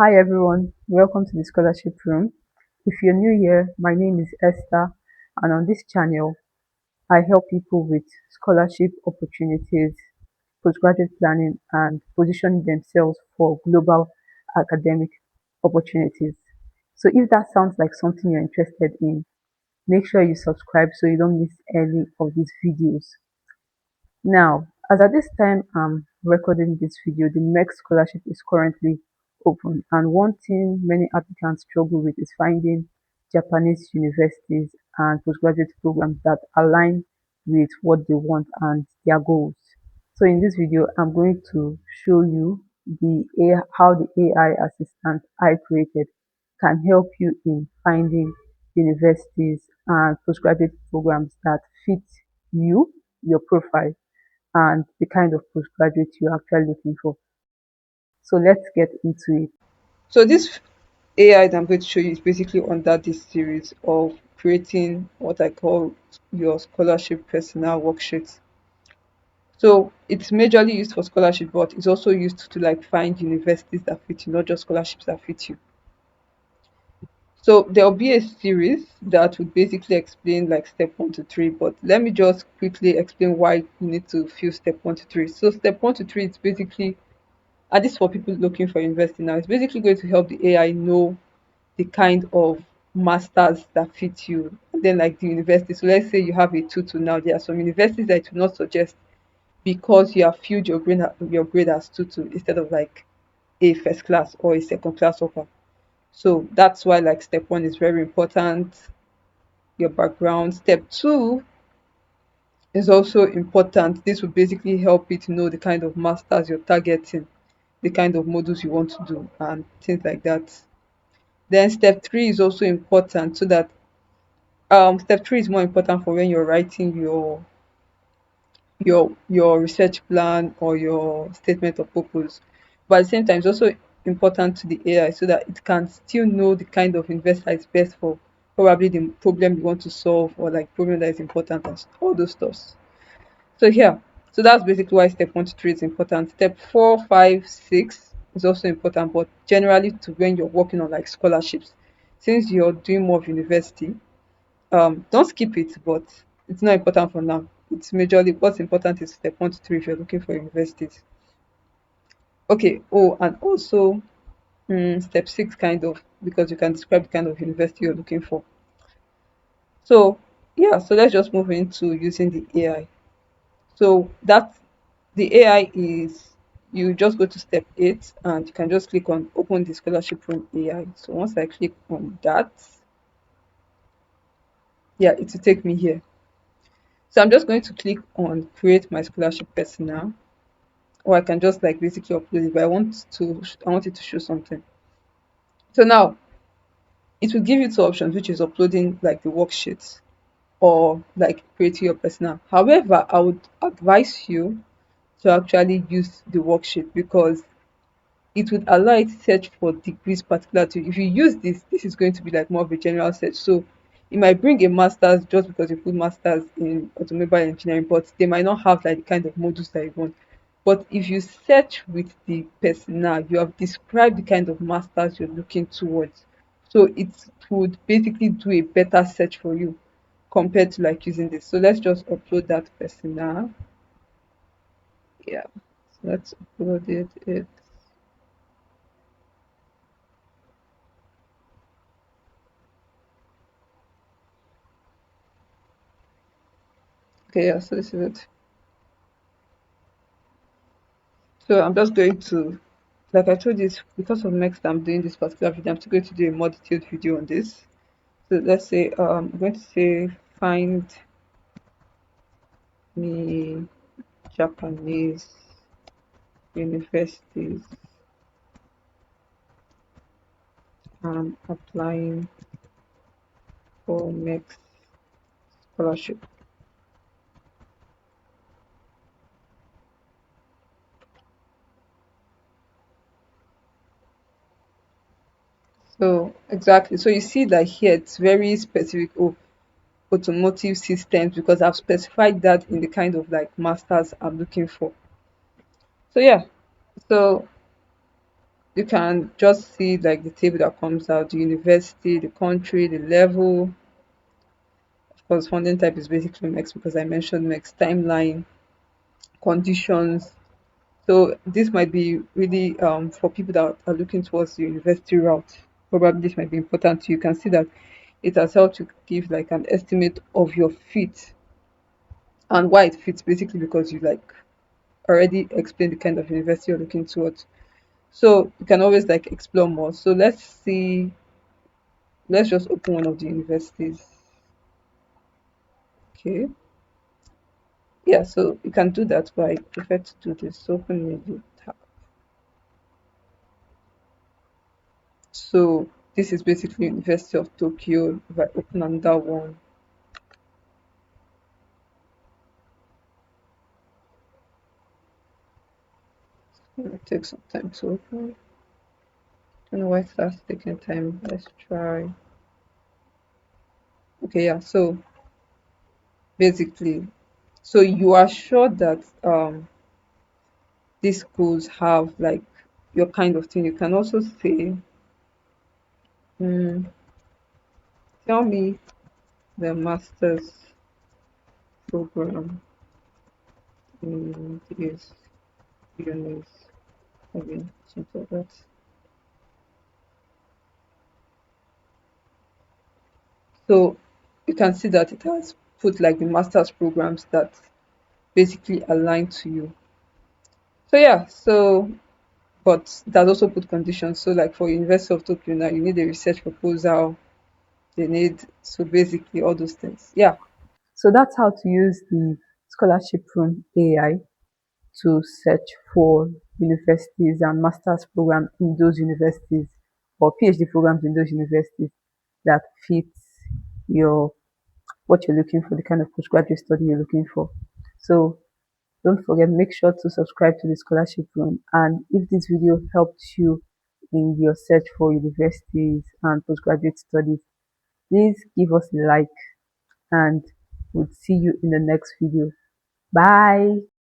Hi everyone, welcome to the Scholarship Room. If you're new here, my name is Esther, and on this channel, I help people with scholarship opportunities, postgraduate planning, and positioning themselves for global academic opportunities. So, if that sounds like something you're interested in, make sure you subscribe so you don't miss any of these videos. Now, as at this time I'm recording this video, the MEC scholarship is currently open, and one thing many applicants struggle with is finding Japanese universities and postgraduate programs that align with what they want and their goals. So in this video, I'm going to show you how the AI assistant I created can help you in finding universities and postgraduate programs that fit you, your profile, and the kind of postgraduate you're actually looking for. So let's get into it. So this AI that I'm going to show you is basically under this series of creating what I call your scholarship personal worksheet. So it's majorly used for scholarship, but it's also used to like find universities that fit you, not just scholarships that fit you. So there'll be a series that would basically explain like step 1 to 3, but let me just quickly explain why you need to fill step 1 to 3. So step 1 to 3 is basically, and this for people looking for investing now, it's basically going to help the AI know the kind of masters that fit you, and then like the university. So let's say you have a 2 2 now, there are some universities that it will not suggest because you have filled your grade as 2 2 instead of like a first class or a second class offer. So that's why like step 1 is very important, your background. Step 2 is also important. This will basically help you to know the kind of masters you're targeting, the kind of modules you want to do, and things like that. Then step 3 is also important, so that step 3 is more important for when you're writing your research plan or your statement of purpose. But at the same time, it's also important to the AI so that it can still know the kind of investor is best for probably the problem you want to solve, or like problem that is important, and all those stuff. So here, so that's basically why step 1 to 3 is important. Step 4, 5, 6 is also important, but generally to when you're working on like scholarships, since you're doing more of university, don't skip it, but it's not important for now. It's majorly what's important is step 1 to 3 if you're looking for universities. Okay. Oh, and also step 6 kind of, because you can describe the kind of university you're looking for. So yeah, so let's just move into using the AI. So that the AI is, you just go to step 8 and you can just click on open the scholarship from AI. So once I click on that, yeah, it will take me here. So I'm just going to click on create my scholarship personnel, or I can just like basically upload it, but I want it to show something. So now it will give you two options, which is uploading like the worksheets or like creating your personal. However, I would advise you to actually use the worksheet because it would allow it to search for degrees particular to you. If you use this is going to be like more of a general search. So it might bring a master's just because you put masters in automobile engineering, but they might not have like the kind of modules that you want. But if you search with the personnel, you have described the kind of masters you're looking towards. So it would basically do a better search for you compared to like using this. So let's just upload that personnel. Yeah. So let's upload it. Okay, yeah, so this is it. So I'm just going to, like I told you, because of next I'm doing this particular video, I'm still going to do a more detailed video on this. So let's say I'm going to say find me Japanese universities applying for next scholarship. So exactly. So you see that here it's very specific. Oh, automotive systems, because I've specified that in the kind of like masters I'm looking for. So yeah. So You can just see like the table that comes out, the university, the country, the level. Of course, funding type is basically next because I mentioned next timeline, conditions. So this might be really for people that are looking towards the university route. Probably this might be important to you. You can see that it has helped to give like an estimate of your fit and why it fits basically because you like already explained the kind of university you're looking towards. So you can always like explore more. So let's see, let's just open one of the universities. Okay. Yeah, so you can do that, but I prefer to do this. So open a new tab. So this is basically University of Tokyo. If I open another one, it will take some time to open. Don't know why it starts taking time. Let's try. Okay, yeah. So basically, so you are sure that these schools have like your kind of thing. You can also say, mm, tell me the master's program in this unit. Again, something like that. So you can see that it has put like the master's programs that basically align to you. So yeah, so but that also put conditions. So like for University of Tokyo now, you need a research proposal. They need so basically all those things. Yeah. So that's how to use the scholarship room AI to search for universities and master's program in those universities or PhD programs in those universities that fits your what you're looking for, the kind of postgraduate study you're looking for. So don't forget, make sure to subscribe to the scholarship room. And if this video helped you in your search for universities and postgraduate studies, please give us a like and we'll see you in the next video. Bye.